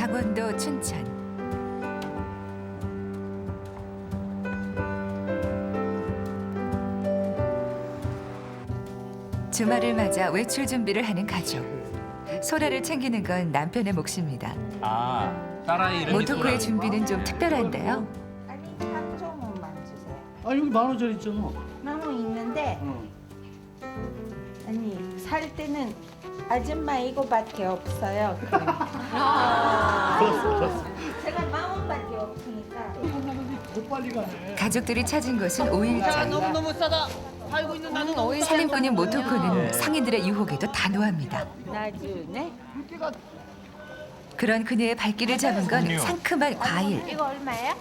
강원도 춘천. 주말을 맞아 외출 준비를 하는 가족. 소라를 챙기는 건 남편의 몫입니다. 아, 딸아이 이름이 모토코의 준비는 좀 특별한데요. 아니, 3,000원만 주세요. 아 여기 10,000원짜리 있잖아. 나무 있는데 아니 살 때는 아줌마 이거밖에 없어요. 제가 10,000원밖에 없으니까. 더 빨리 가네. 가족들이 찾은 곳은 오일장. 너무 싸다. 팔고 있는 나는 너무 살림꾼인 모토코는 상인들의 유혹에도 단호합니다. 나중에 그런 그녀의 발길을 잡은 건 상큼한 과일. 이거 얼마야?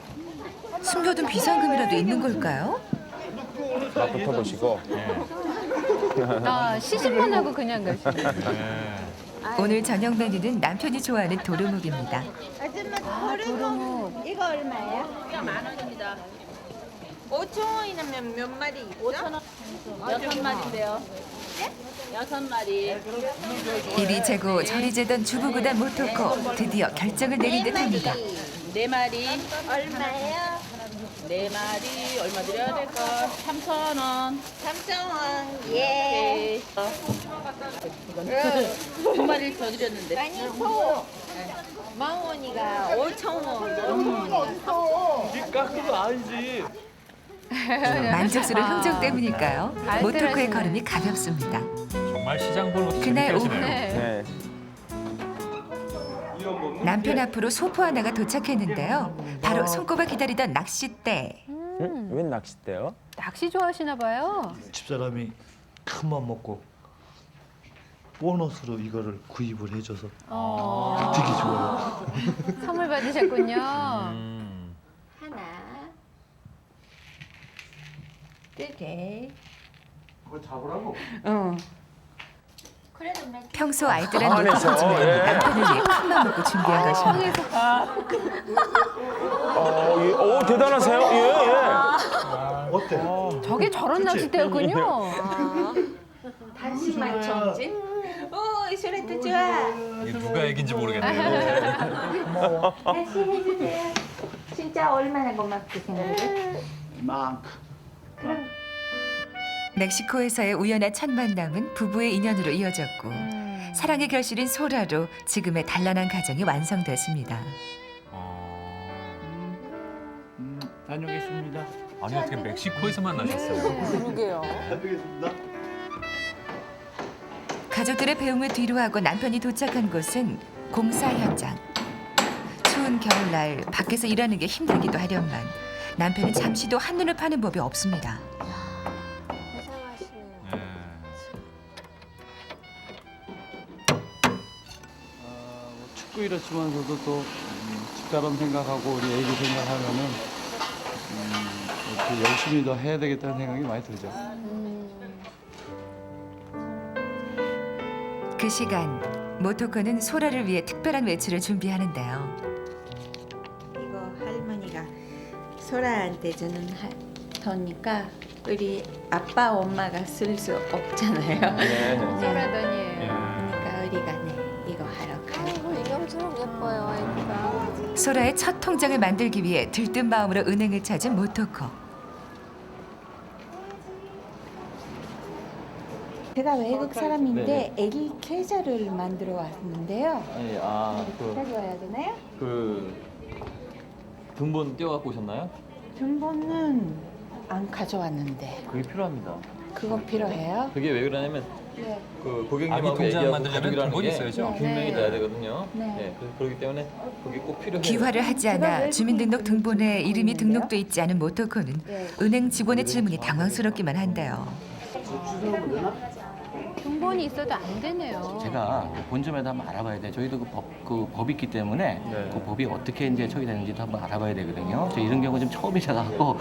숨겨둔 비상금이라도 있는 걸까요? 다 붙어보시고. 아, 시집만 하고 그냥 가시네. 오늘 저녁 메뉴는 남편이 좋아하는 도루묵입니다. 아줌마 도루묵 이거 얼마야? 이거 10,000원입니다. 5,000원이면 몇 마리 있어? 5,000원. 6마리인데요. 네? 6마리. 이리 재고 저리 재던 주부구단 모토코 드디어 결정을 내린 듯합니다. 4마리. 얼마예요? 4마리. 얼마 드려야 될까? 3,000원. 3,000원. 예. 오케이. 2마리를 더 드렸는데. 아니 소 10,000원이가 5,000원. 니까 그거 아니지. 만족스러운 흥정 때문일까요? 알뜰하시네. 모토코의 걸음이 가볍습니다. 정말 시장 보는 것도 그날 재밌게 오후. 하시네요. 네. 남편 앞으로 소포 하나가 도착했는데요. 바로 손꼽아 기다리던 낚싯대. 응? 웬 낚싯대요? 낚시 좋아하시나 봐요. 집사람이 큰 맘 먹고 보너스로 이거를 구입을 해줘서 되게 좋아요. 선물 받으셨군요. 하나. 두 개. 그거 잡으라고? 응. 그래도 몇 평소 알뜰한 방안에서, 모토코지만 예. 남편을 위해 큰맘 먹고 준비한 것입니다. 오 대단하세요. 예, 예. 어때? 저게 저런 낚싯대였군요. 단식만 정진. 오, 소리도 좋아. 이게 누가 얘기인지 모르겠네요. 다시 해주세요. 진짜 얼마나 고맙게 생각해? 이만큼. 멕시코에서의 우연한 첫 만남은 부부의 인연으로 이어졌고 사랑의 결실인 소라로 지금의 단란한 가정이 완성됐습니다. 다녀오겠습니다. 아니 어떻게 멕시코에서 만나셨어요? 그러게요. 다녀오겠습니다. 가족들의 배웅을 뒤로하고 남편이 도착한 곳은 공사 현장. 추운 겨울날 밖에서 일하는 게 힘들기도 하련만 남편은 잠시도 한눈을 파는 법이 없습니다. 네. 뭐 축구 이렇지만서도 또 집사람 생각하고 우리 애기 생각하면은 이렇게 열심히 더 해야 되겠다는 생각이 많이 들죠. 그 시간 모토코는 소라를 위해 특별한 외출을 준비하는데요. 이거 할머니가 소라한테 주는 돈이니까 우리 아빠 엄마가 쓸 수 없잖아요. 네. 소라돈이에요. 그러니까 우리가 이거 하러 가요. 인형처럼 예뻐요, 아이가. 소라의 첫 통장을 만들기 위해 들뜬 마음으로 은행을 찾은 모토코. 제가 외국 사람인데 애기 계좌를 만들어 왔는데요. 아니, 가져와야 되나요? 그 등본 떼어갖고 오셨나요? 등본은 안 가져왔는데 그게 필요합니다. 그거 필요해요? 그게 왜 그러냐면 네. 그 아기 고객님하고 통장 얘기하고 만들려면 가족이라는 등본이 게 있어야죠. 분명히 네. 돼야 되거든요. 네. 네. 그렇기 때문에 그게 꼭 필요해요. 귀화를 하지 않아 주민등록 등본에 이름이 등록돼 있지 않은 모토코는 은행 직원의 질문이 당황스럽기만 한데요. 등본이 있어도 안 되네요. 제가 본점에도 한번 알아봐야 돼. 저희도 그 법이 있기 때문에 네. 그 법이 어떻게 이제 처리되는지도 한번 알아봐야 되거든요. 저 이런 경우 좀 처음이셔 갖고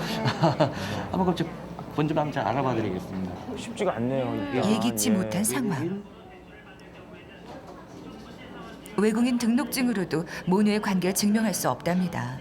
한번 그럼 좀 본점 한번 잘 알아봐 드리겠습니다. 쉽지가 않네요. 이게. 예기치 예. 못한 상황. 외국인 등록증으로도 모녀의 관계를 증명할 수 없답니다.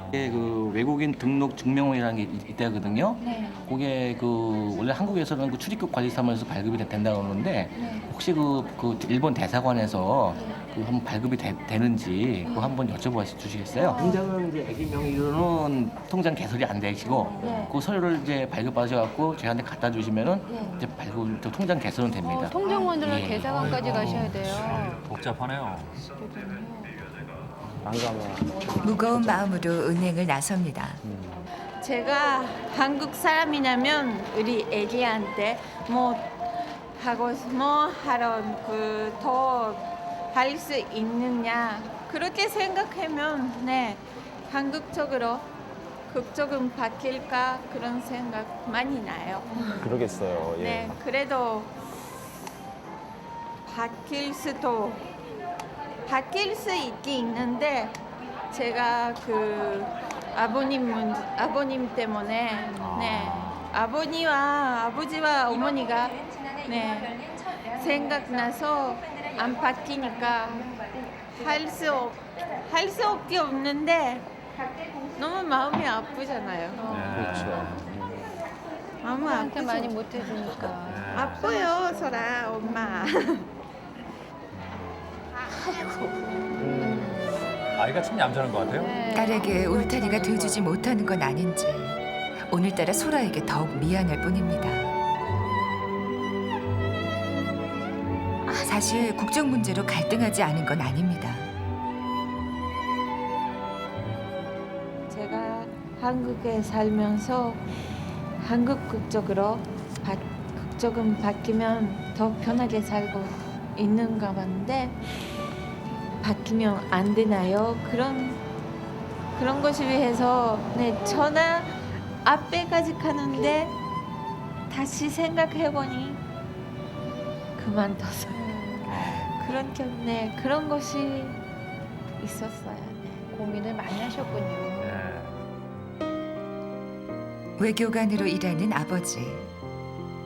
이게 그 외국인 등록 증명원이라는 게 있다거든요. 네. 그게 그 원래 한국에서는 그 출입국 관리사무소에서 발급이 된다고 하는데 혹시 그 일본 대사관에서 그 한번 발급이 되는지 그거 한번 여쭤봐 주시겠어요? 통장은 이제 아기 명의로는 통장 개설이 안 되시고 그 서류를 이제 발급받으셔갖고 저희한테 갖다 주시면은 이제 발급 통장 개설은 됩니다. 통장원들은 예. 대사관까지 가셔야 돼요. 복잡하네요. 난감해. 무거운 마음으로 은행을 나섭니다. 제가 한국 사람이라면 우리 애기한테 뭐 하고 뭐 하러 더 할 수 있느냐 그렇게 생각하면 네 한국적으로 국적은 바뀔까 그런 생각 많이 나요. 그러겠어요. 예. 네 그래도 바뀔 수 있긴 있는데 제가 그 아버님 때문에 네 아버지와 어머니가 네 생각나서 안 바뀌니까 할 수 없는데 너무 마음이 아프잖아요. 그렇죠. 마음 한테 아프죠. 많이 못 해주니까. 아파요, 소라 엄마. 아이가 참 얌전한 것 같아요. 네. 딸에게 울타리가 돼주지 못하는 건 아닌지 오늘따라 소라에게 더욱 미안할 뿐입니다. 사실 국적 문제로 갈등하지 않은 건 아닙니다. 제가 한국에 살면서 한국 국적으로 국적은 바뀌면 더 편하게 살고 있는가 봤는데 바뀌면 안 되나요? 그런 것을 위해서 네 전화 앞에까지 가는데 다시 생각해보니 그만뒀어요. 그런 것이 있었어요. 네. 고민을 많이 하셨군요. 외교관으로 일하는 아버지.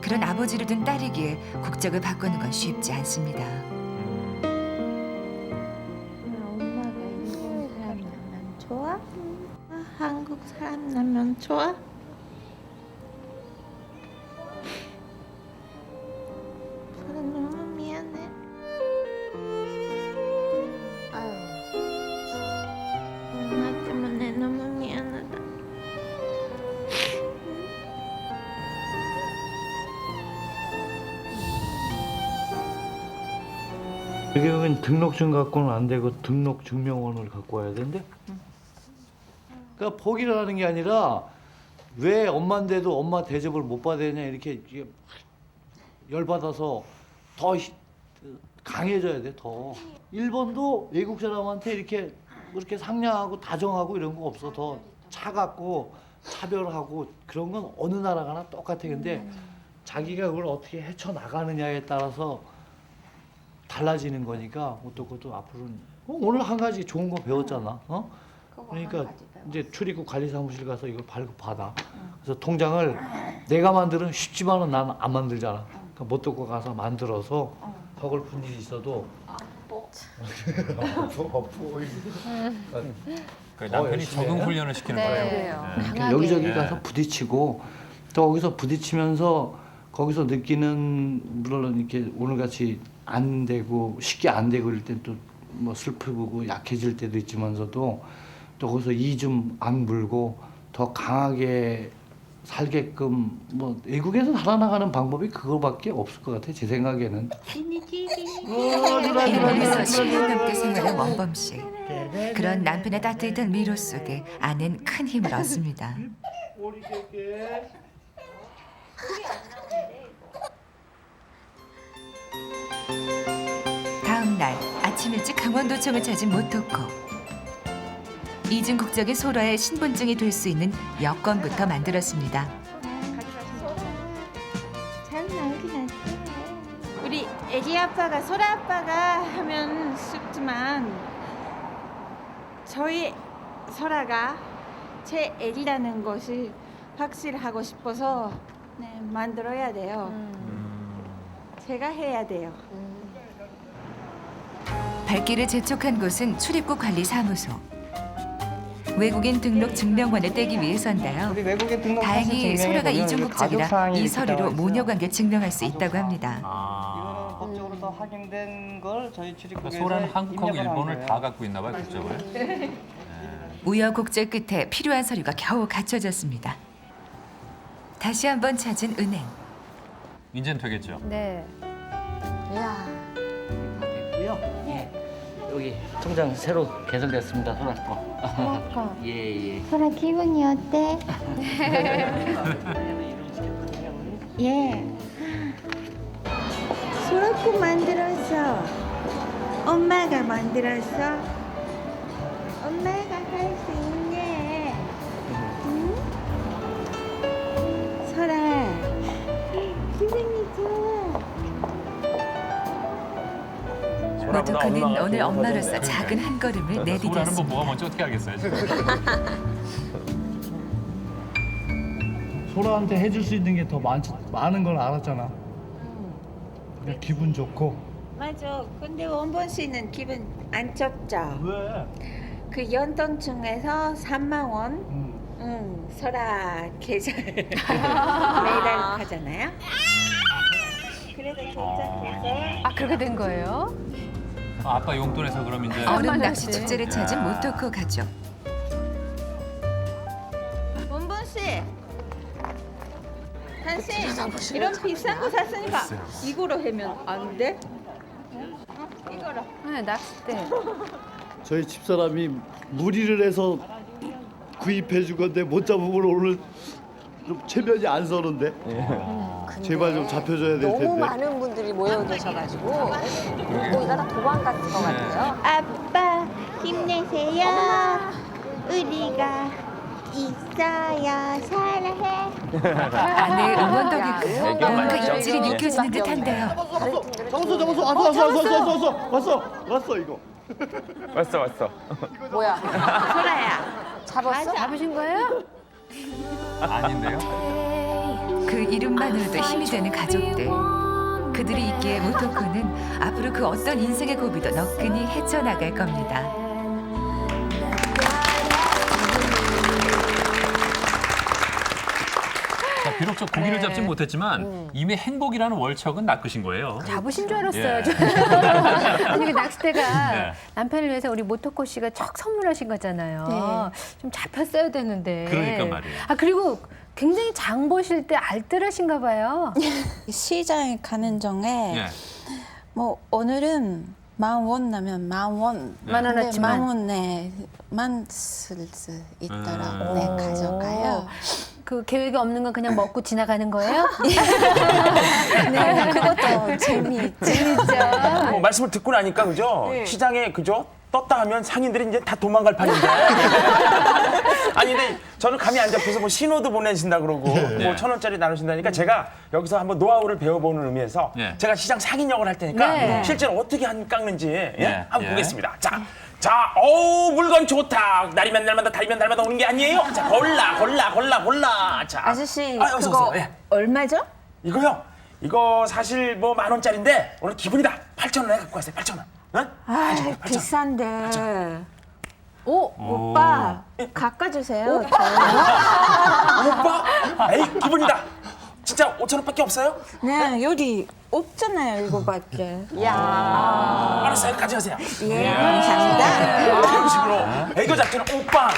그런 아버지를 둔 딸이기에 국적을 바꾸는 건 쉽지 않습니다. 엄마가 일본 사람 나면 좋아? 한국 사람 나면 좋아? 소라 너무 미안해. 엄마 때문에 너무 미안하다. 여기 등록증 갖고는 안 되고 등록증명원을 갖고 와야 된대? 그러니까 포기를 하는 게 아니라 왜 엄마인데도 엄마 대접을 못 받았냐 이렇게 열받아서 더 강해져야 돼 더. 일본도 외국 사람한테 이렇게 상냥하고 다정하고 이런 거 없어. 더 차갑고 차별하고 그런 건 어느 나라가나 똑같아. 근데 자기가 그걸 어떻게 헤쳐나가느냐에 따라서 달라지는 거니까 어떻고도 앞으로는 오늘 한 가지 좋은 거 배웠잖아. 그러니까 이제 출입국 관리사무실 가서 이걸 발급받아. 그래서 통장을 내가 만들면 쉽지만은 난 안 만들잖아. 그러니까 못 듣고 가서 만들어서 서글픈 일이 있어도 그 남편이 열심히 적응 해요? 훈련을 시키는 네. 거예요. 그래요. 네. 강하게. 여기저기 가서 부딪히고 또 거기서 부딪히면서 거기서 느끼는 물론 이렇게 오늘같이 안 되고 쉽게 안 되고 이럴 땐 또 뭐 슬프고 약해질 때도 있지만서도 또 거기서 이 좀 안 물고 더 강하게 살게끔 뭐 외국에서 살아나가는 방법이 그거밖에 없을 것 같아 제 생각에는. 일본에서 10년 넘게 생활한 원범 씨. 그런 남편의 따뜻한 위로 속에 아내는 큰 힘을 얻습니다. 다음 날 아침 일찍 강원도청을 찾은 모토코. 이중 국적의 소라의 신분증이 될 수 있는 여권부터 만들었습니다. 잘 나오긴 했어. 우리 애기 아빠가 소라 아빠가 하면 쉽지만 저희 소라가 제 애기라는 것을 확실하고 싶어서 네, 만들어야 돼요. 제가 해야 돼요. 발길을 재촉한 곳은 출입국 관리 사무소. 외국인 등록 증명원을 떼기 위해서인데요. 외국인 등록 다행히 소라가 이중 국적이라 이 서류로 모녀 관계 증명할 수 있다고 합니다. 아, 법적으로 더 확인된 걸 저희 출입국에서 소라는 한국하고 입력을 한 일본을 거예요. 다 갖고 있나 봐요, 국적을. 우여곡절 끝에 필요한 서류가 겨우 갖춰졌습니다. 다시 한번 찾은 은행. 이제는 되겠죠. 네. 됐고요. 여기 통장 새로 개설됐습니다. 소라 거. 예. 소라 기분이 어때? 예. 소라 거 만들었어. 엄마가 만들었어. 엄마가 할 수 있네. 응? 소라, 기분이 좋아. 모토코는 오늘 엄마로서 작은 한 걸음을 소라는 뭐 내디뎠습니다. 뭐가 먼저 어떻게 하겠어요, 지금. 소라한테 해줄 수 있는 게 더 많은 걸 알았잖아. 그냥 기분 좋고. 맞아. 근데 원본 씨는 기분 안 좋죠? 왜? 그 연돈 중에서 3만 원, 소라 계절 매달 하잖아요. 그래도 도착해서 아, 그렇게 된 거예요? 아빠 용돈에서 그럼 이제 얼음 낚시 축제를 찾은 모토코 가족. 원본 씨, 당신 이런 비싼 거 샀으니까 이거로 하면 안 돼? 이거로. 네, 낚싯대. 저희 집사람이 무리를 해서 구입해 준 건데 못 잡으면 오늘 좀 체면이 안 서는데. 제발 좀 잡혀줘야 될 텐데. 너무 많은 분들이 모여 계셔가지고 거기가 다 도망갔을 것 같아요. 아빠 힘내세요. 우리가 있어야 사랑해. 아내의 응원 덕이고 뭔가 맞죠? 입질이 느껴지는 듯한데요. 왔어 이거. 왔어. 뭐야? 소라야. 잡았어? 잡으신 거예요? 아닌데요? 그 이름만으로도 힘이 되는 가족들. 그들이 있기에 모토코는 앞으로 그 어떤 인생의 고비도 너끈히 헤쳐나갈 겁니다. 자, 비록 저 고기를 잡진 못했지만 이미 행복이라는 월척은 낚으신 거예요. 잡으신 줄 알았어요. 예. 아니, 그 낚싯대가 네. 남편을 위해서 우리 모토코 씨가 척 선물하신 거잖아요. 좀 잡혔어야 되는데. 그러니까 말이에요. 아, 그리고 굉장히 장 보실 때 알뜰하신가 봐요. 시장에 가는 중에 예. 뭐 오늘은 10,000원 나면 10,000원. 만 근데 원어치만. 10,000원에만 쓸 수 있더라고. 네, 오. 가져가요. 그 계획이 없는 건 그냥 먹고 지나가는 거예요? 네, 그것도 재미있죠. 뭐 말씀을 듣고 나니까 그죠? 시장에 그죠? 떴다 하면 상인들이 이제 다 도망갈 판인데. 아니 근데 저는 감이 안 잡혀서 뭐 신호도 보내신다 그러고 뭐 1,000원짜리 나누신다니까 제가 여기서 한번 노하우를 배워보는 의미에서 제가 시장 상인 역을 할 테니까 실제로 어떻게 깎는지 한번 보겠습니다. 자, 물건 좋다. 날이면 날마다 달이면 달마다 오는 게 아니에요. 자, 골라. 자, 아저씨, 어서 그거 오세요. 예. 얼마죠? 이거요? 이거 사실 뭐 10,000원짜리인데 오늘 기분이다. 8,000원에 갖고 왔어요. 8,000원. 응? 아, 8,000원. 비싼데. 오, 오빠, 깎아주세요. 오빠? 에이, 기분이다. 진짜 5,000원밖에 없어요? 네, 여기 없잖아요, 이거밖에. 알았어요. 가져가세요. 예, 감사합니다. 이런 식으로 애교 작전은 오빠.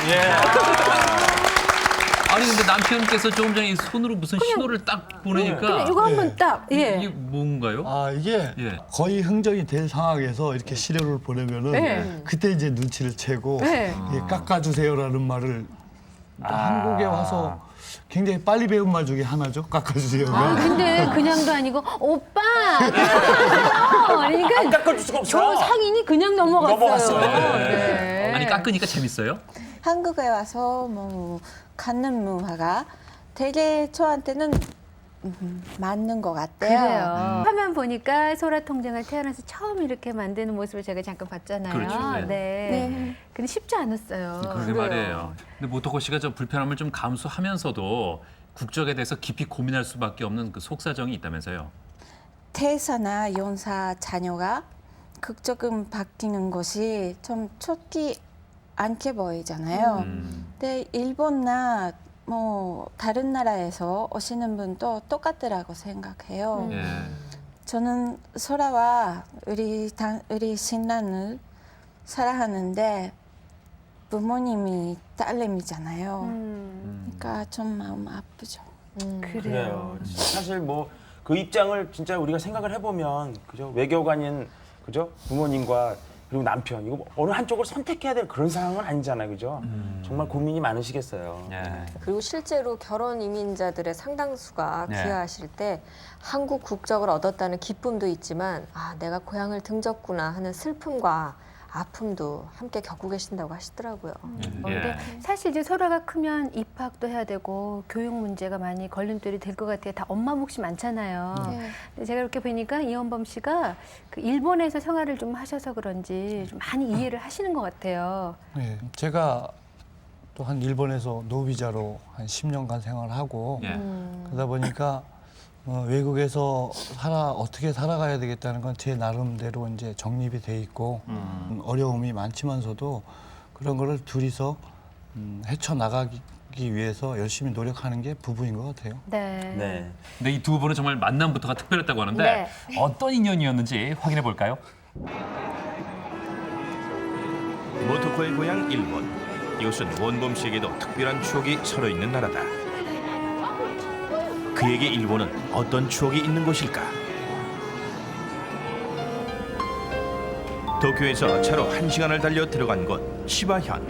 아니 근데 남편께서 조금 전에 이 손으로 무슨 신호를 딱 보내니까 그냥 이거 한번 딱, 이게 뭔가요? 아 이게 예. 거의 흥정이 될 상황에서 이렇게 시료를 보내면은 그때 이제 눈치를 채고 이게 깎아주세요라는 말을 한국에 와서 굉장히 빨리 배운 말 중에 하나죠. 깎아주세요가. 아, 근데 그냥도 아니고 오빠. 그러니까 안 깎아줄 수가 없어요. 저 상인이 그냥 넘어갔어요. 네. 아니 깎으니까 재밌어요? 한국에 와서 뭐 갖는 문화가 되게 저한테는 맞는 것 같아요. 그래요. 화면 보니까 소라 통장을 태어나서 처음 이렇게 만드는 모습을 제가 잠깐 봤잖아요. 그렇죠, 네. 네. 근데 쉽지 않았어요. 그러게 말이에요. 근데 모토코 씨가 저 불편함을 좀 감수하면서도 국적에 대해서 깊이 고민할 수밖에 없는 그 속사정이 있다면서요? 대사나 연사 자녀가 국적은 바뀌는 것이 좀 좋지 않게 보이잖아요. 근데 일본나 뭐 다른 나라에서 오시는 분도 똑같더라고 생각해요. 저는 소라와 우리 신랑을 사랑하는데 부모님이 딸내미잖아요. 그러니까 좀 마음 아프죠. 그래요. 사실 뭐 그 입장을 진짜 우리가 생각을 해보면 그죠 외교관인 그죠 부모님과 그리고 남편 이거 어느 한쪽을 선택해야 될 그런 상황은 아니잖아요, 그죠? 정말 고민이 많으시겠어요. 그리고 실제로 결혼 이민자들의 상당수가 귀화하실 때 한국 국적을 얻었다는 기쁨도 있지만 아 내가 고향을 등졌구나 하는 슬픔과 아픔도 함께 겪고 계신다고 하시더라고요. 근데 사실 이제 소라가 크면 입학도 해야 되고 교육 문제가 많이 걸림돌이 될 것 같아요. 다 엄마 몫이 많잖아요. 근데 제가 이렇게 보니까 이원범 씨가 그 일본에서 생활을 좀 하셔서 그런지 좀 많이 이해를 하시는 것 같아요. 네, 제가 또한 일본에서 노비자로 한 10년간 생활하고 그러다 보니까 외국에서 어떻게 살아가야 되겠다는 건 제 나름대로 이제 정립이 돼 있고 어려움이 많지만서도 그런 거를 둘이서 헤쳐나가기 위해서 열심히 노력하는 게 부부인 것 같아요. 근데 이 두 분은 정말 만남부터가 특별했다고 하는데 네. 어떤 인연이었는지 확인해 볼까요? 모토코의 고향 일본. 이곳은 원범 씨에게도 특별한 추억이 서려 있는 나라다. 그에게 일본은 어떤 추억이 있는 곳일까? 도쿄에서 차로 1시간을 달려 들어간 곳 시바현.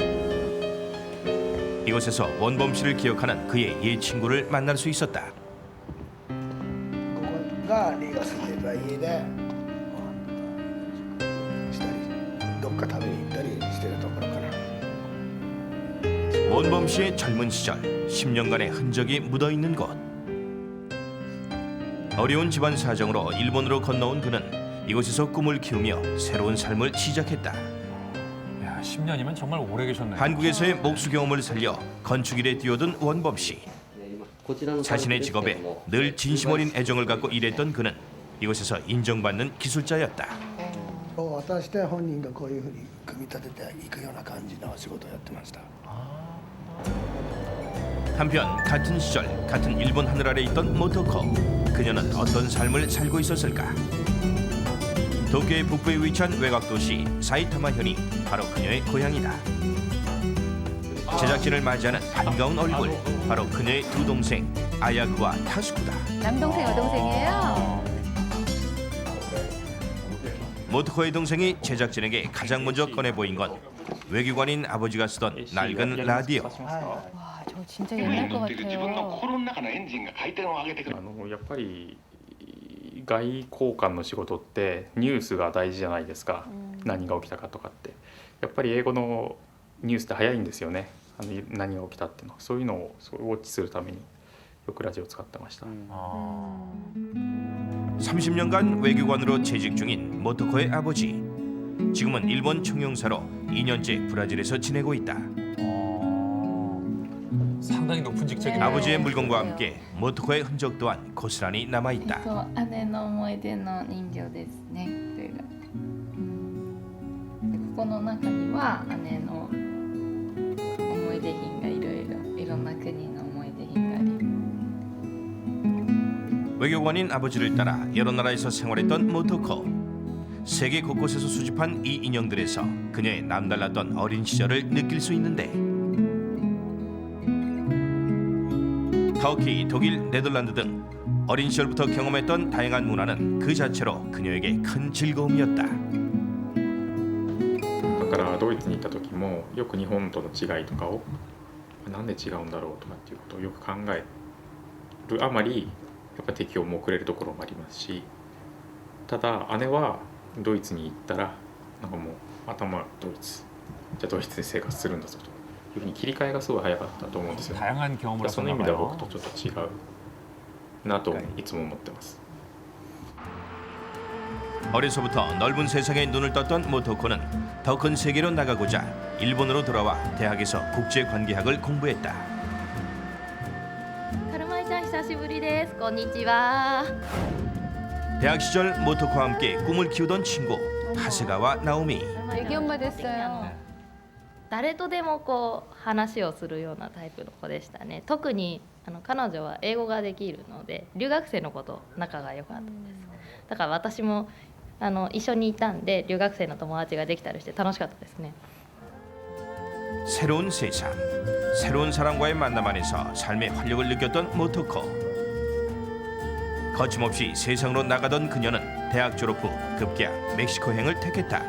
이곳에서 원범 씨를 기억하는 그의 옛 친구를 만날 수 있었다. ここがリーが住んでた家でしたりどっか食べに行ったりしてるところかな。 원범 씨의 젊은 시절 10년간의 흔적이 묻어 있는 곳. 어려운 집안 사정으로 일본으로 건너온 그는 이곳에서 꿈을 키우며 새로운 삶을 시작했다. 야, 10년이면 정말 오래 계셨네요. 한국에서의 목수 경험을 살려 건축일에 뛰어든 원범 씨. 자신의 직업에 늘 진심 어린 애정을 갖고 일했던 그는 이곳에서 인정받는 기술자였다. 渡して本人がこういうふうに組み立てていくような感じの仕事をやってました。 한편 같은 시절 같은 일본 하늘 아래 있던 모토코. 그녀는 어떤 삶을 살고 있었을까? 도쿄의 북부에 위치한 외곽도시 사이타마현이 바로 그녀의 고향이다. 제작진을 맞이하는 반가운 얼굴, 바로 그녀의 두 동생 아야쿠와 타스쿠다. 남동생 여동생이에요? 모토코의 동생이 제작진에게 가장 먼저 꺼내 보인 건 외교관인 아버지가 쓰던 낡은 라디오. 와, 저 진짜 옛날 것 같아요. やっぱり外交官の仕事ってニュースが大事じゃないですか、何が起きたかとかってやっぱり英語のニュースって早いんですよね。何が起きたっていうのそういうのをウォッチするためによくラジオを使ってました。 30년간 외교관으로 재직 중인 모토코의 아버지. 지금은 일본 총영사로 2년째 브라질에서 지내고 있다. 상당히 높은 직책이네요. 아버지의 물건과 함께 모토코의 흔적 또한 고스란히 남아 있다. 姉の思い出の人形ですね。これが。でここの中には姉の思い出品がいろんな国の思い出品があります。 외교관인 아버지를 따라 여러 나라에서 생활했던 모토코. 세계 곳곳에서 수집한 이 인형들에서 그녀의 남달랐던 어린 시절을 느낄 수 있는데 터키, 독일, 네덜란드 등 어린 시절부터 경험했던 다양한 문화는 그 자체로 그녀에게 큰 즐거움이었다. だからドイツに行った時もよく日本との違いとかをなんで違うんだろうとかっていうことをよく考えるあまりやっぱ適応も遅れるところもありますし、ただ姉はドイツに行ったらなんかもう頭ドイツじゃあドイツで生活するんだぞというふうに切り替えがすごい早かったと思うんですよ。 다양한 경험을 その意味では 하셨나 僕 봐요. とちょっと違うなといつも思ってます。 어려서부터 넓은 세상에 눈을 떴던 모토코는 더 큰 세계로 나가고자 일본으로 돌아와 대학에서 국제관계학을 공부했다. カルマイちゃん久しぶりです。こんにちは。 대학 시절 모토코와 함께 꿈을 키우던 친구 하세가와 나오미. 애기 엄마 됐어요. 誰とでもこう話をするようなタイプの子でしたね。特に彼女は英語ができるので留学生の子と仲が良かったです。だから私も一緒にいたんで留学生の友達ができたりして楽しかったですね。 새로운 세상, 새로운 사람과의 만남 안에서 삶의 활력을 느꼈던 모토코. 거침없이 세상으로 나가던 그녀는 대학 졸업 후 급기야 멕시코행을 택했다.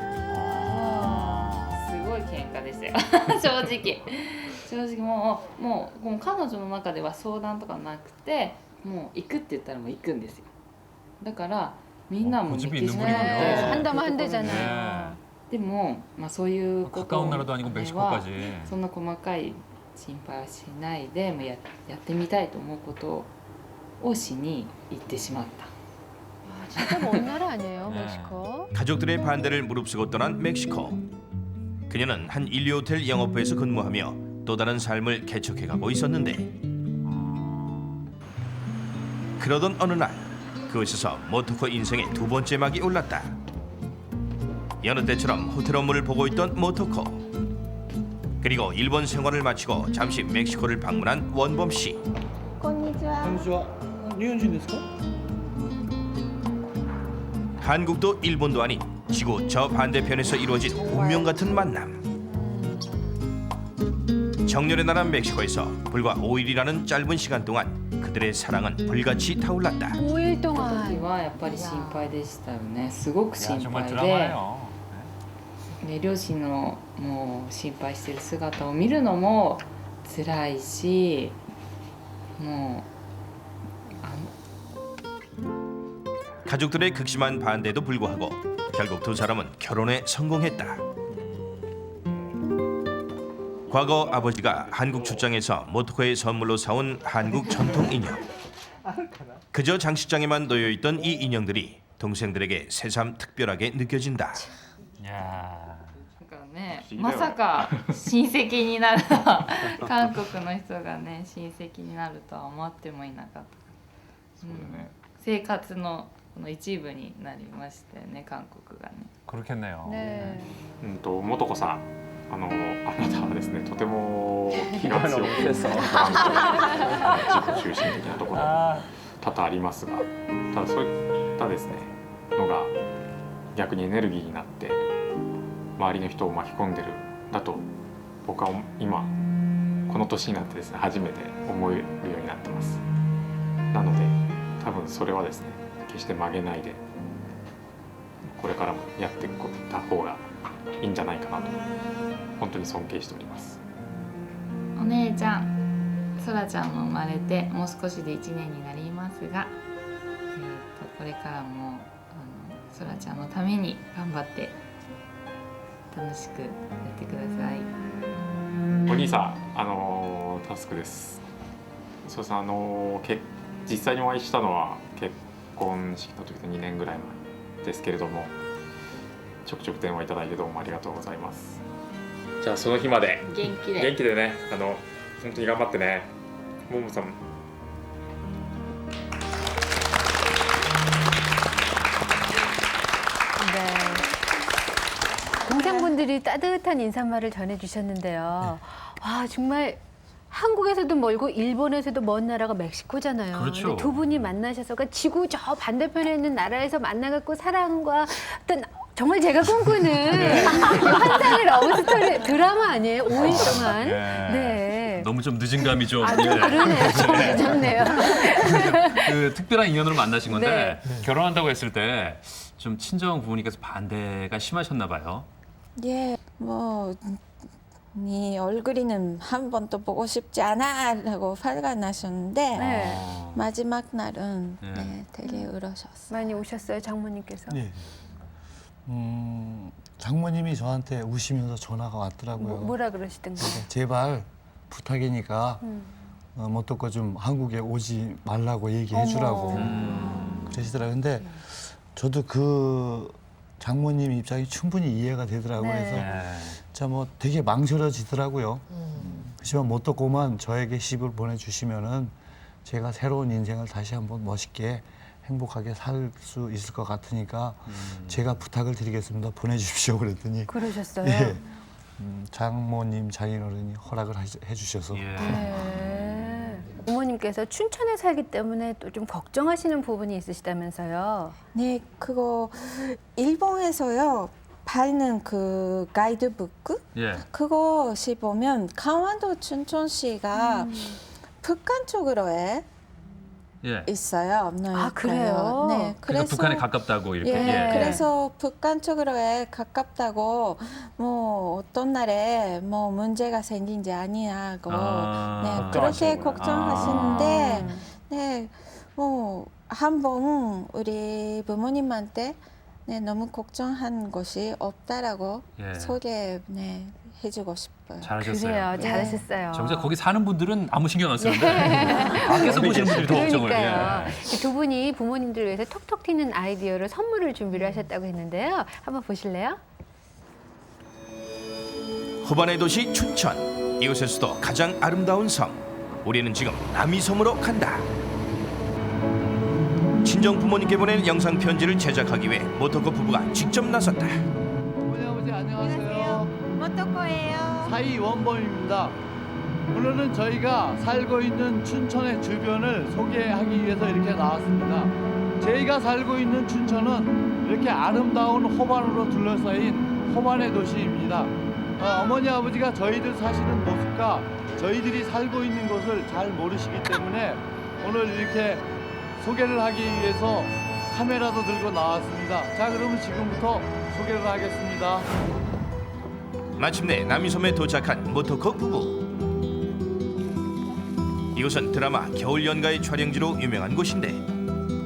すごい喧嘩でしたよ正直もう彼女の中では相談とかなくてもう行くって言ったらもう行くんですよだからみんなもメキシコに 한다면 한대잖아요. でも、そういうこと 가까운 나라도 아니고 멕시코까지. そんな細かい心配はしないでもうやってみたいと思うことをしに行ってしまった 진짜 먼 나라 아니에요, 멕시코? 가족들의 반대를 무릅쓰고 떠난 멕시코. 그녀는 한 인류 호텔 영업부에서 근무하며 또 다른 삶을 개척해가고 있었는데 그러던 어느 날 그곳에서 모토코 인생의 두 번째 막이 올랐다. 여느 때처럼 호텔 업무를 보고 있던 모토코. 그리고 일본 생활을 마치고 잠시 멕시코를 방문한 원범 씨. こんにちは。こんにちは。日本人ですか? 한국도 일본도 아닌 지구 저 반대편에서 이루어진 운명 같은 만남. 정열의 나라 멕시코에서 불과 5일이라는 짧은 시간 동안 그들의 사랑은 불같이 타올랐다. 5일 時 동안. はやっぱり心配でしたよねすごく 야, 心 정말 配で 드라마예요. ね、両親のもう心配してる姿を見るのも辛いしもう 가족들의 극심한 반대에도 불구하고 결국 두 사람은 결혼에 성공했다. 과거 아버지가 한국 출장에서 모토코의 선물로 사온 한국 전통 인형. 그저 장식장에만 놓여있던 이 인형들이 동생들에게 새삼 특별하게 느껴진다. なんかねまさか親戚になる韓国の人がね親戚になるとは思ってもいなかった、生活のこの一部になりましたよね韓国がね 그렇겠네요. 네. もとこさんあなたはですねとても気が強くて自己中心的なところ多々ありますがただそういったですねのが逆にエネルギーになって周りの人を巻き込んでるだと僕は今この年になってですね初めて思えるようになってますなので多分それはですね決して曲げないでこれからもやっていった方がいいんじゃないかなと本当に尊敬しておりますお姉ちゃんそらちゃんも生まれてもう少しで1年になりますが、これからもそらちゃんのために頑張って楽しくやってくださいお兄さんタスクですそうです実際にお会いしたのは結婚式の時の2年ぐらい前ですけれどもちょくちょく電話いただいてどうもありがとうございますじゃあその日まで元気で元気でね本当に頑張ってねももさん 동생분들이 따뜻한 인사말을 전해주셨는데요. 와 정말 한국에서도 멀고 일본에서도 먼 나라가 멕시코잖아요. 그렇죠. 근데 두 분이 만나셔서 그러니까 지구 저 반대편에 있는 나라에서 만나갖고 사랑과 어떤 정말 제가 꿈꾸는 환상의 러브스토리 드라마 아니에요? 5일 동안. 네. 너무 좀 늦은 감이 좀. 아, 좀 그러네요. 좀 늦었네요. 그 특별한 인연으로 만나신 건데 네. 결혼한다고 했을 때 좀 친정 부모님께서 반대가 심하셨나 봐요. 예, 뭐 네 얼굴이는 한 번도 보고 싶지 않아라고 화가 나셨는데 네. 마지막 날은 되게 울으셨어요. 많이 우셨어요, 장모님께서? 네. 장모님이 저한테 우시면서 전화가 왔더라고요. 뭐라 그러시던가요? 제발 부탁이니까 어떻게 좀 한국에 오지 말라고 얘기해 주라고 그러시더라고요. 근데 저도 그 장모님 입장이 충분히 이해가 되더라고요. 네. 그래서 진짜 뭐 되게 망설여지더라고요. 하지만 모토코만 저에게 시집을 보내주시면은 제가 새로운 인생을 다시 한번 멋있게 행복하게 살 수 있을 것 같으니까 제가 부탁을 드리겠습니다. 보내주십시오. 그랬더니 그러셨어요? 예, 장모님, 장인어른이 허락을 해주셔서 네. 어머님 부모님께서 춘천에 살기 때문에 또 좀 걱정하시는 부분이 있으시다면서요. 네, 그거 일본에서요. 팔는 그 가이드북 예. 그것이 보면 강원도 춘천시가 북한 쪽으로에 예. 있어요. 아, 그래요? 네, 그러니까 북한에 가깝다고 이렇게. 예, 그래서 북한 쪽으로에 가깝다고 뭐 어떤 날에 뭐 문제가 생긴지 아니냐고 네, 그렇게 걱정하시는데 네, 뭐 한번 우리 부모님한테 네, 너무 걱정한 것이 없다라고 예. 소개 네, 해주고 싶어요. 잘하셨어요. 그래요. 네. 잘하셨어요. 정작 거기 사는 분들은 아무 신경 안 쓰는데 밖에서 보시는 분들이 더 걱정을 해요. 그러니까요. 두 분이 부모님들 위해서 톡톡 튀는 아이디어로 선물을 준비를 하셨다고 했는데요. 한번 보실래요? 호반의 도시 춘천. 이곳에서도 가장 아름다운 섬. 우리는 지금 남이섬으로 간다. 친정 부모님께 보낸 영상 편지를 제작하기 위해 모토코 부부가 직접 나섰다. 어머니 아버지 안녕하세요. 모토코예요. 사이원범입니다. 오늘은 저희가 살고 있는 춘천의 주변을 소개하기 위해서 이렇게 나왔습니다. 저희가 살고 있는 춘천은 이렇게 아름다운 호반으로 둘러싸인 호반의 도시입니다. 어머니 아버지가 저희들 사시는 모습과 저희들이 살고 있는 곳을 잘 모르시기 때문에 오늘 이렇게 소개를 하기 위해서 카메라도 들고 나왔습니다. 자, 그러면 지금부터 소개를 하겠습니다. 마침내 남이섬에 도착한 모토코 부부. 이곳은 드라마 겨울연가의 촬영지로 유명한 곳인데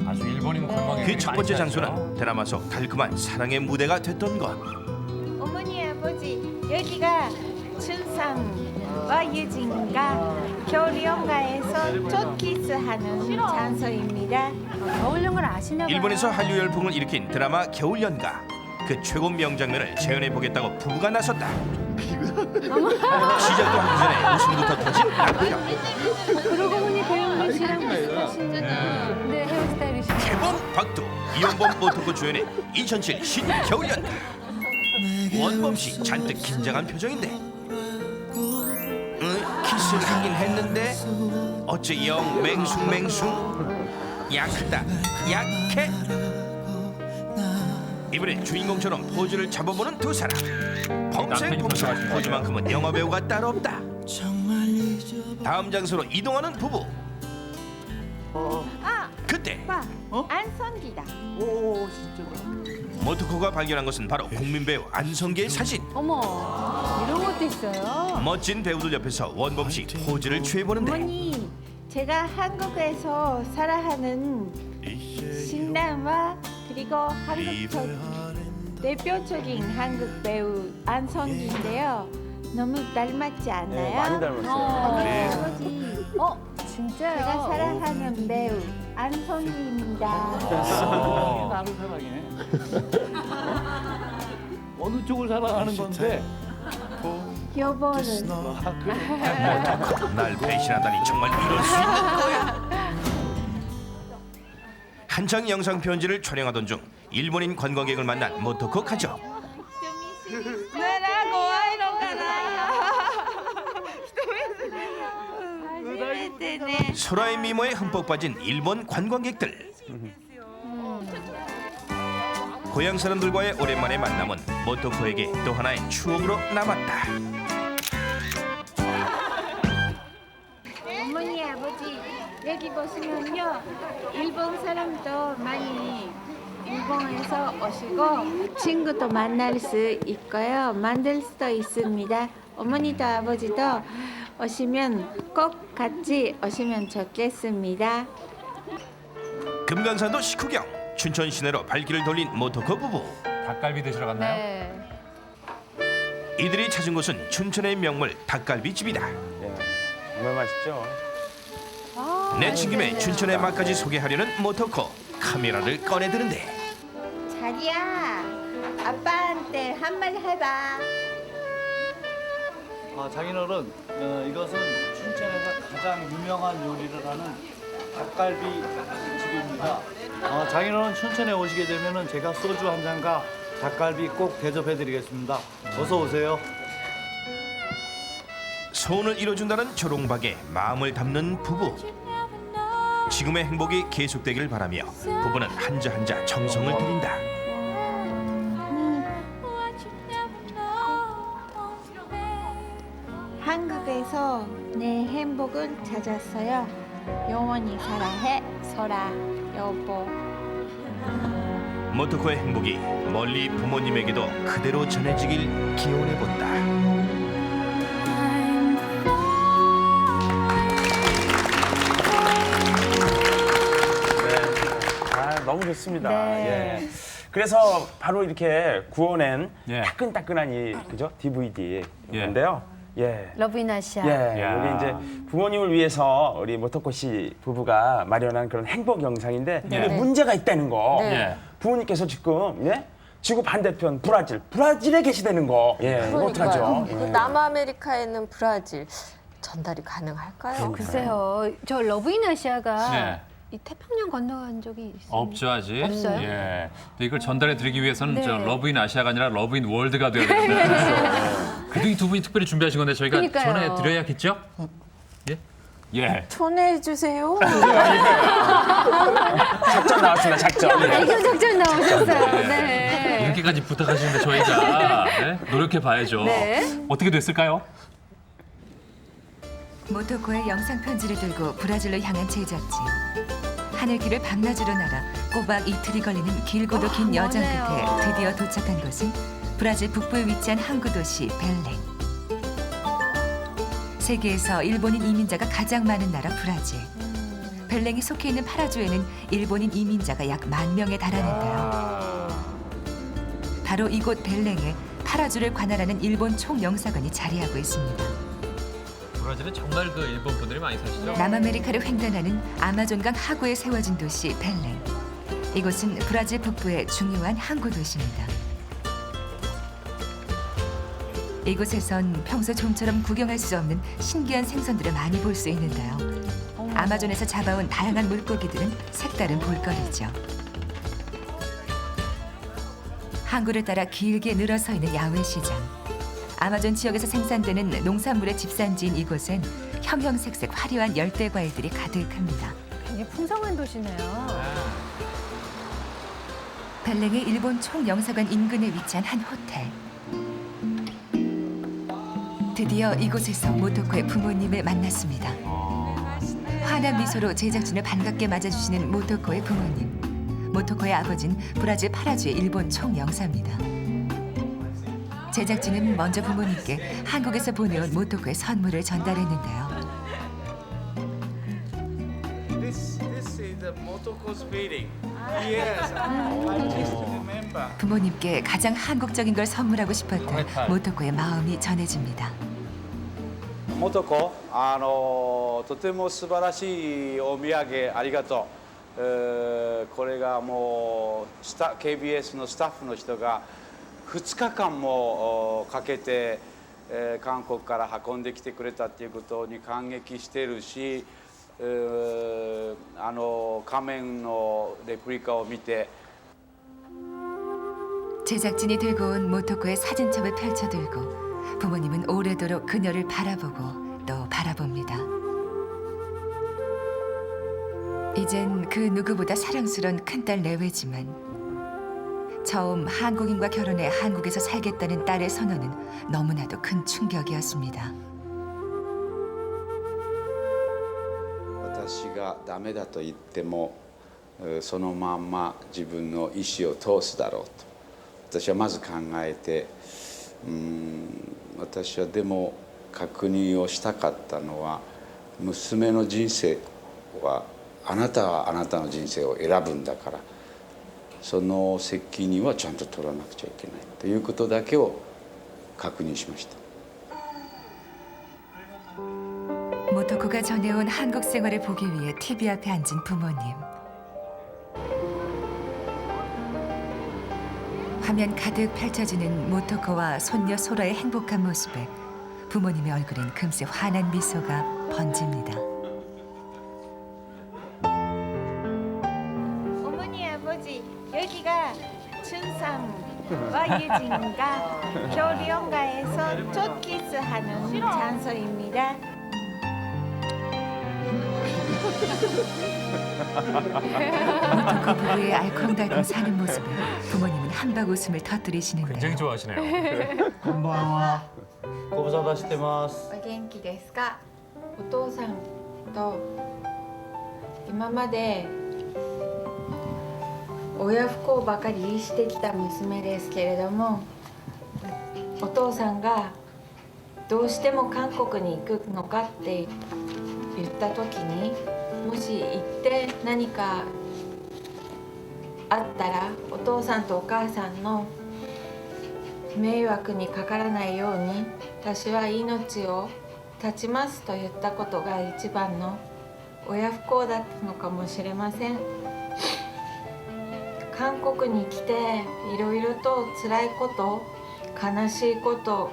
아주 일본인 관광객들이 그 첫 번째 장소는 드라마 속 달콤한 사랑의 무대가 됐던 곳. 어머니 아버지 여기가 춘산과 유진과 겨울연가에서 첫 키스하는 장소입니다. 겨울연가를 아시나 봐요. 일본에서 한류 열풍을 일으킨 드라마 겨울연가. 그 최고 명장면을 재현해 보겠다고 부부가 나섰다. 시작도 하기 전에 웃음부터 터진 남편. 그러고 보니 배우는 씨랑 비슷하시잖아. 네, 헤어스타일이시죠. 개봉 박두 이원범 모토코 주연의 2007 신겨울연가. 원범 씨 잔뜩 긴장한 표정인데 키스를 하긴 했는데 어째 영 맹숭맹숭. 약하다 약해. 이번엔 주인공처럼 포즈를 잡아보는 두 사람. 펑생펑생 포즈만큼은 영화배우가 따로 없다. 다음 장소로 이동하는 부부. 그때 안성기다. 오, 진짜. 모토코가 발견한 것은 바로 국민배우 안성기의 사진. 어머, 이런 것도 있어요. 멋진 배우들 옆에서 원범 씨 포즈를 취해보는데 어머니, 제가 한국에서 살아하는 신남과 그리고 한국 대표적인 한국 배우 안성기인데요. 너무 닮았지 않나요? 네, 많이 닮았어요. 네. 아버지, 진짜요? 제가 사랑하는 배우 안성기입니다. 나를 사랑해. 어느 쪽을 사랑하는 건데? 여보는 날 배신하다니 정말 이럴 수 있는 거야. 한창 영상 편지를 촬영하던 중 일본인 관광객을 만난 모토코 가족. 소라의 미모에 흠뻑 빠진 일본 관광객들. 고향 사람들과의 오랜만의 만남은 모토코에게 또 하나의 추억으로 남았다. 어머니 아버지 여기 보시면요 일본 사람도 많이 일본에서 오시고 친구도 만날 수 있고요 만들 수도 있습니다. 어머니도 아버지도 오시면 꼭 같이 오시면 좋겠습니다. 금강산도 식후경, 춘천 시내로 발길을 돌린 모토코 부부. 닭갈비 드시러 갔나요? 네. 이들이 찾은 곳은 춘천의 명물 닭갈비집이다. 정말 맛있죠. 내친 김에 춘천의 맛까지 소개하려는 모토코. 카메라를 꺼내드는데 자기야 아빠한테 한마디 해봐. 장인어른, 이것은 춘천에서 가장 유명한 요리를 하는 닭갈비 집입니다. 장인어른 춘천에 오시게 되면은 제가 소주 한 잔과 닭갈비 꼭 대접해드리겠습니다. 어서 오세요. 소원을 이뤄준다는 조롱박에 마음을 담는 부부. 지금의 행복이 계속되길 바라며 부부는 한자 한자 정성을 들인다. 한국에서 내 행복을 찾았어요. 영원히 사랑해, 소라, 여보. 모토코의 행복이 멀리 부모님에게도 그대로 전해지길 기원해본다. 너무 좋습니다. 네. 예. 그래서 바로 이렇게 구워낸 예. 따끈따끈한 이 그죠 DVD인데요. 예. 러브 인 아시아. 예, 야. 우리 이제 부모님을 위해서 우리 모토코 씨 부부가 마련한 그런 행복 영상인데 네. 이게 문제가 있다는 거. 네. 부모님께서 지금 지구 반대편 브라질에 계시다는 거. 예, 이거 어떡하죠? 그 남아메리카에 있는 브라질 전달이 가능할까요? 글쎄요. 저 러브 인 아시아가 네. 이 태평양 건너간 적이 있어요. 없죠 아직. 없어요? 예. 근데 이걸 전달해 드리기 위해서는 네. 저 러브인 아시아가 아니라 러브인 월드가 되어야 되는데. 그래도 두 분이 특별히 준비하신 건데 저희가 그러니까요. 전해 드려야겠죠? 예. 예. 전해주세요. 작전 나왔습니다. 작전. 애교 작전 나오셨어요. 네. 이렇게까지 부탁하시는데 저희가 네? 노력해 봐야죠. 네. 어떻게 됐을까요? 모토코의 영상 편지를 들고 브라질로 향한 제작진. 하늘길을 밤낮으로 날아 꼬박 이틀이 걸리는 길고도 긴 여정 끝에 드디어 도착한 곳은 브라질 북부에 위치한 항구 도시 벨랭. 세계에서 일본인 이민자가 가장 많은 나라 브라질. 벨랭이 속해 있는 파라주에는 일본인 이민자가 약 10,000명에 달하는데요. 바로 이곳 벨랭에 파라주를 관할하는 일본 총영사관이 자리하고 있습니다. 브라질은 정말 그 일본 분들이 많이 사시죠? 남아메리카를 횡단하는 아마존강 하구에 세워진 도시 벨랭. 이곳은 브라질 북부의 중요한 항구 도시입니다. 이곳에선 평소 좀처럼 구경할 수 없는 신기한 생선들을 많이 볼 수 있는데요. 아마존에서 잡아온 다양한 물고기들은 색다른 볼거리죠. 항구를 따라 길게 늘어서 있는 야외 시장. 아마존 지역에서 생산되는 농산물의 집산지인 이곳엔 형형색색 화려한 열대 과일들이 가득합니다. 굉장히 풍성한 도시네요. 벨랭의 일본 총영사관 인근에 위치한 한 호텔. 드디어 이곳에서 모토코의 부모님을 만났습니다. 환한 미소로 제작진을 반갑게 맞아주시는 모토코의 부모님. 모토코의 아버지는 브라질 파라주의 일본 총영사입니다. 제작진은 먼저 부모님께 한국에서 보내온 모토코의 선물을 전달했는데요. 부모님께 가장 한국적인 걸 선물하고 싶었던 모토코의 마음이 전해집니다. モトコ、とても素晴らしいお土産ありがとう。これがもうKBS のスタッフの人が2日間もかけて、韓国から運んできてくれたっていうことに感激してるし、仮面のレプリカを見て。 제작진이 들고 온 모토코의 사진첩을 펼쳐들고 부모님은 오래도록 그녀를 바라보고 또 바라봅니다. 이젠 그 누구보다 사랑스러운 큰딸 내외지만 처음 한국인과 결혼해 한국에서 살겠다는 딸의 선언은 너무나도 큰 충격이었습니다. 私がダメだと言ってもそのまんま自分の意思を通すだろうと私はまず考えて私はでも確認をしたかったのは娘の人生はあなたはあなたの人生を選ぶんだからその責任はちゃんと取らなくちゃいけないということだけを確認しました。 모토코가 전해온 한국 생활을 보기 위해 TV 앞에 앉은 부모님. 화면 가득 펼쳐지는 모토코와 손녀 소라의 행복한 모습에 부모님의 얼굴엔 금세 환한 미소가 번집니다. 어머니 아버지 여기가 춘삼과 유진과 겨울연가에서 첫 키스하는 장소입니다. 모토코 부부의 알콩달콩 사는 모습에 부모님은 한박 웃음을 터뜨리시는데요. 굉장히 좋아하시네요. こんばんは。ご無沙汰してます。お元気ですか？お父さんと今まで親不孝ばかりしてきた娘ですけれども、お父さんがどうしても韓国に行くのかって言った時に、もし行って何かあったらお父さんとお母さんの迷惑にかからないように私は命を絶ちますと言ったことが一番の親不孝だったのかもしれません。韓国に来ていろいろと辛いこと悲しいこと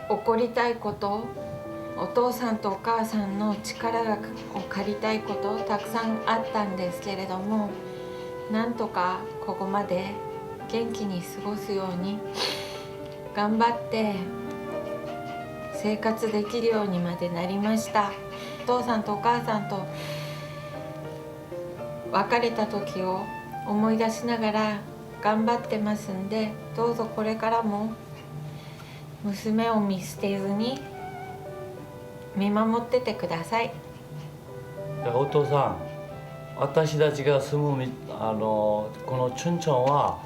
怒りたいことお父さんとお母さんの力を借りたいことたくさんあったんですけれども、なんとかここまで元気に過ごすように頑張って生活できるようにまでなりました。お父さんとお母さんと別れた時を思い出しながら頑張ってますんで、どうぞこれからも娘を見捨てずに見守っててください。お父さん、私たちが住むこのチュンチョンは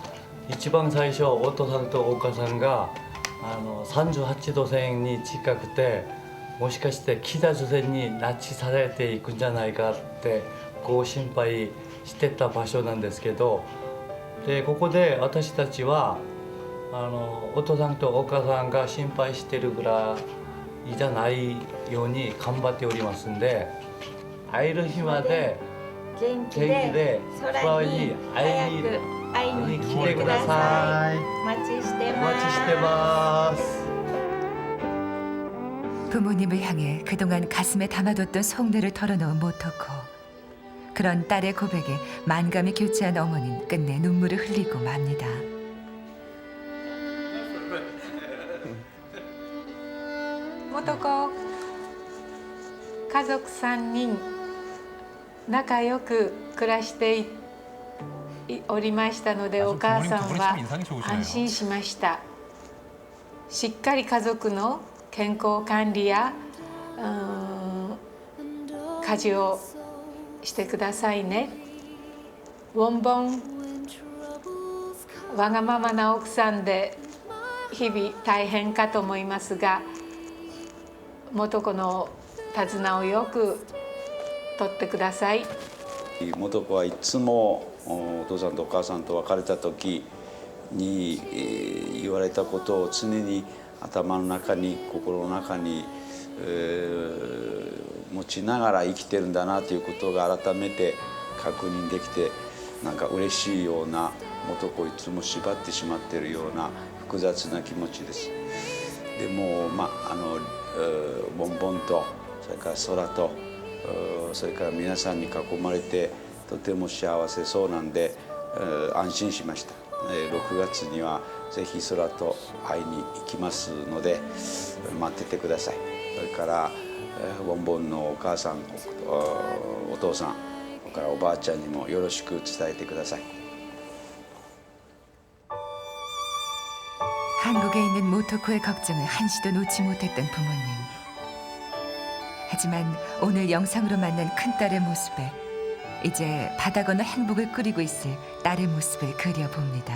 一番最初お父さんとお母さんが38度線に近くて、もしかして北朝鮮に拉致されていくんじゃないかってこう心配してた場所なんですけど、でここで私たちはお父さんとお母さんが心配してるぐらいじゃないように頑張っておりますんで、会える日まで元気で空に早く会いに来てください。お待ちしてます。 お待ちしてます。 부모님을 향해 그동안 가슴에 담아뒀던 속내를 털어놓은 모토코. 그런 딸의 고백에 만감이 교체한 어머니는 끝내 눈물을 흘리고 맙니다. 모토코, 가족 3人仲良く暮らしておりましたので、お母さんは安心しました。しっかり家族の健康管理や家事をしてくださいね。ボンボンわがままな奥さんで日々大変かと思いますが、元子の手綱をよく取ってください。元子はいつもお父さんとお母さんと別れた時に言われたことを常に頭の中に心の中に持ちながら生きてるんだなということが改めて確認できて、なんか嬉しいような、元子をいつも縛ってしまっているような複雑な気持ちです。でもボンボンとそれから空とそれから皆さんに囲まれてとても幸せそうなんで安心しました。6月にはぜひ空と会いに行きますので待っててください。それからボンボンのお母さん、お父さん、それからおばあちゃんにもよろしく伝えてください。 한국에 있는 모토코의 걱정을 한시도 놓지 못했던 부모님. 하지만 오늘 영상으로 만난 큰딸의 모습에 이제 바다 건너 행복을 꾸리고 있을 딸의 모습을 그려봅니다.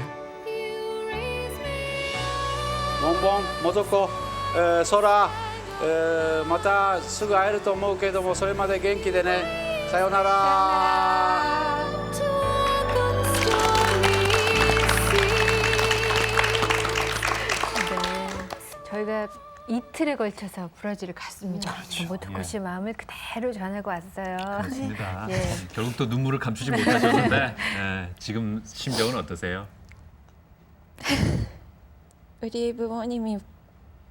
ボンボン、元子、空、またすぐ会えると思うけども、それまで元気でね。さようなら。 저희가 이틀에 걸쳐서 브라질을 갔습니다. 모토코 씨 마음을 그대로 전하고 왔어요. 그렇습니다. 예. 결국 또 눈물을 감추지 못하셨는데 지금 심정은 어떠세요? 우리 부모님이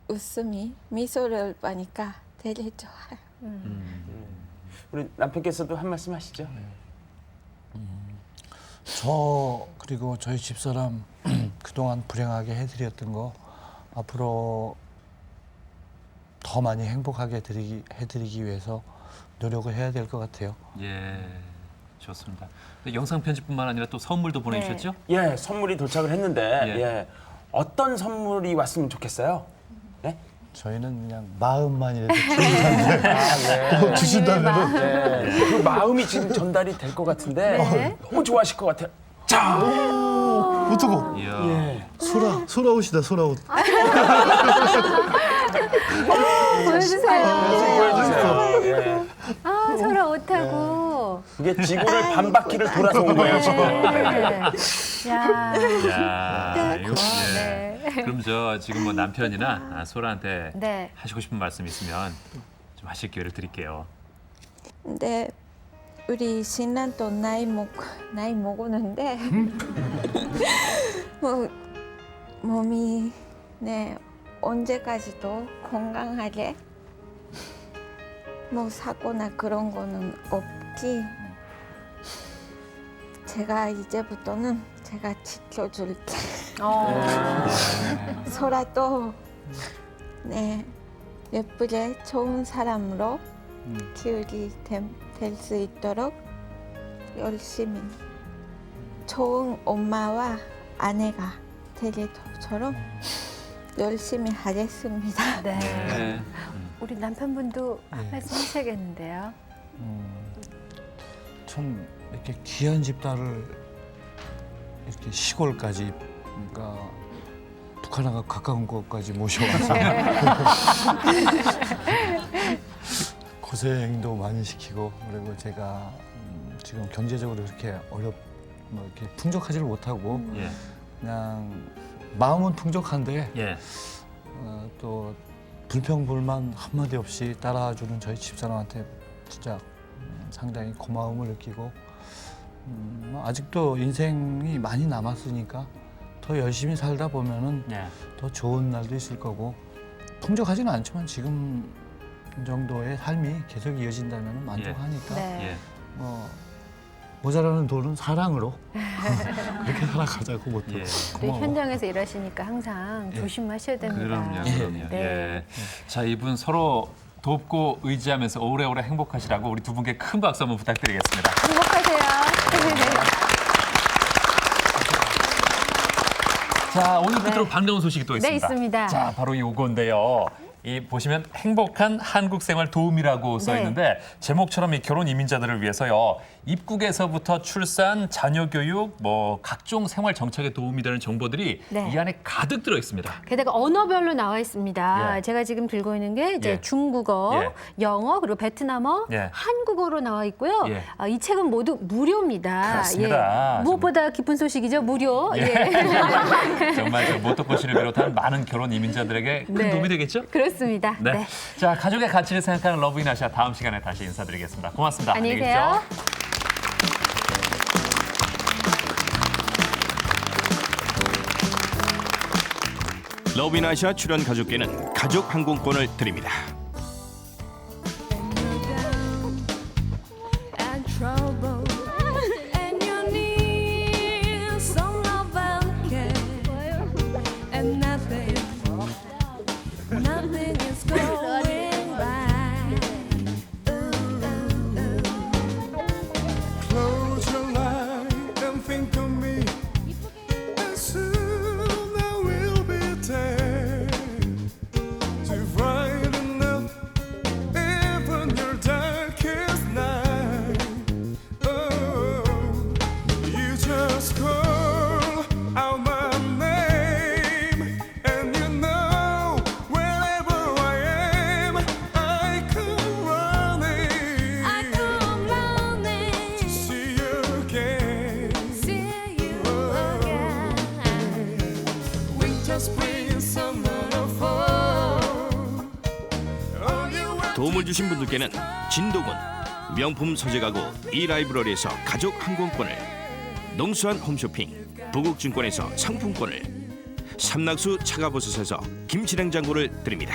웃음이 미소를 보니까 되게 좋아요. 우리 남편께서도 한 말씀 하시죠. 저 그리고 저희 집사람 그동안 불행하게 해드렸던 거 앞으로 더 많이 행복하게 해드리기 위해서 노력을 해야 될 것 같아요. 예, 좋습니다. 영상 편지뿐만 아니라 또 선물도 보내주셨죠? 예, 선물이 도착을 했는데 예. 어떤 선물이 왔으면 좋겠어요? 네? 저희는 그냥 마음만이라도 좋은데 주신다면은 그 마음이 지금 전달이 될 것 같은데 너무 좋아하실 것 같아요. 자, 어떡어? 예. 소라옷이다, 소라옷. 보여주세요. 예. 아, 소라 옷하고. 이게 지구를 반 바퀴를 돌아서 온 거예요 지금. 야. 야, 이거 네. 그럼 저 지금 뭐 남편이나 소라한테 네. 하시고 싶은 말씀 있으면 좀 하실 기회를 드릴게요. 근데 우리 신랑도 나이 먹었는데 몸이 네 언제까지도 건강하게 뭐 사고나 그런 거는 없지. 제가 이제부터는 제가 지켜줄게. 소라도 네 예쁘게 좋은 사람으로 키우기 될 수 있도록 열심히 좋은 엄마와 아내가 되도록 열심히 하겠습니다. 네. 우리 남편분도 한 말씀 하셔야겠는데요. 참 이렇게 귀한 집딸을 이렇게 시골까지, 그러니까 북한하고 가까운 곳까지 모셔와서 고생도 많이 시키고, 그리고 제가 지금 경제적으로 이렇게 이렇게 풍족하지를 못하고 그냥 마음은 풍족한데 또 불평불만 한마디 없이 따라주는 저희 집사람한테 진짜 상당히 고마움을 느끼고, 아직도 인생이 많이 남았으니까 더 열심히 살다 보면은 더 좋은 날도 있을 거고, 풍족하지는 않지만 지금 정도의 삶이 계속 이어진다면 만족하니까 뭐 모자라는 돈은 사랑으로 그렇게 살아가자고 못해. 또 현장에서 일하시니까 항상 조심하셔야 됩니다. 그럼요. 예. 자, 이분 서로 돕고 의지하면서 오래오래 행복하시라고 우리 두 분께 큰 박수 한번 부탁드리겠습니다. 행복하세요. 자, 오늘 끝으로 반가운 소식이 또 있습니다. 네, 있습니다. 자, 바로 요건데요. 이 보시면 행복한 한국 생활 도움이라고 써 있는데 제목처럼 이 결혼 이민자들을 위해서요. 입국에서부터 출산, 자녀 교육, 뭐 각종 생활 정착에 도움이 되는 정보들이 이 안에 가득 들어 있습니다. 게다가 언어별로 나와 있습니다. 제가 지금 들고 있는 게 이제 중국어, 영어, 그리고 베트남어, 한국어로 나와 있고요. 이 책은 모두 무료입니다. 그렇습니다. 무엇보다 기쁜 소식이죠, 무료. 정말 저 모토코 씨를 비롯한 많은 결혼 이민자들에게 큰 도움이 되겠죠? 그렇습니다. 네. 자, 가족의 가치를 생각하는 러브인아시아 다음 시간에 다시 인사드리겠습니다. 고맙습니다. 안녕히 계세요. 러브인아시아 출연 가족께는 가족 항공권을 드립니다. 도움을 주신 분들께는 진도군 명품 서재 가구 이라이브러리에서 가족 항공권을, 농수한 홈쇼핑 부국증권에서 상품권을, 삼낙수 차가버섯에서 김치냉장고를 드립니다.